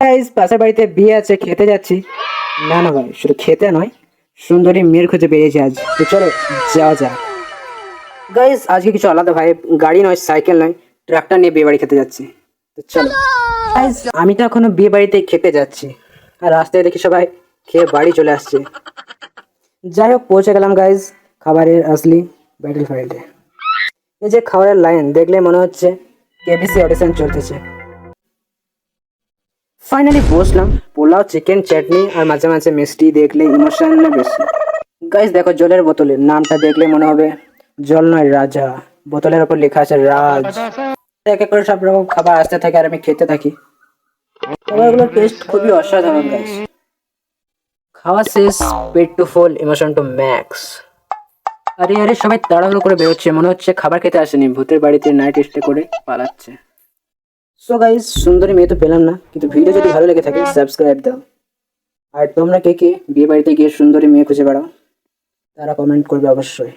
Guys পাশের বাড়িতে বিয়ে আছে, খেতে যাচ্ছি। না না ভাই, শুধু খেতে নয়, সুন্দরী মেয়ের খুঁজে বেরিয়েছে আজ। তো চলো যাওয়া যাক। গাইস আজকে কিছু আলাদা ভাই, গাড়ি নয়, সাইকেল নয়, ট্রাক্টর নিয়ে বিয়ে বাড়ি খেতে যাচ্ছি। তো চলো গাইস, আমি তো এখনো বিয়ে বাড়িতে খেতে যাচ্ছি, আর রাস্তায় দেখি সবাই খেয়ে বাড়ি চলে আসছে। যাই হোক, পৌঁছে গেলাম গাইস খাবারের আসলি ব্যাটেল ফাইল্ডে। এই যে খাবারের লাইন দেখলে মনে হচ্ছে কেবিসি অডিশন চলতেছে। ফাইনালি বসলাম, পোলাও, চিকেন, চাটনি আর মাঝে মাঝে মিষ্টি দেখলে ইমোশন না বেশি। গাইস দেখো, জলের বোতলের নামটা দেখলে মনে হবে জল নয় রাজা, বোতলের ওপর লেখা আছে রাজ। এক এক করে সব রকম খাবার আসতে থাকে আর আমি খেতে থাকি। খাবারগুলোর টেস্ট খুবই অসাধারণ গাইস। খাওয়া শেষ, পেট টু ফুল, ইমোশন টু ম্যাক্স। আরে আরে, সবাই তাড়াহুড়ো করে বেরোচ্ছে, মনে হচ্ছে খাবার খেতে আসেনি, ভূতের বাড়িতে নাইট স্টে করে পালাচ্ছে। সো গাইস, সুন্দরী মেয়ে তো পেলাম না, কিন্তু ভিডিও যদি ভালো লেগে থাকে সাবস্ক্রাইব দাও। আর তোমরা কে কে বিয়ে বাড়িতে গিয়ে সুন্দরী মেয়ে খুঁজে বেড়াও, তারা কমেন্ট করবে অবশ্যই।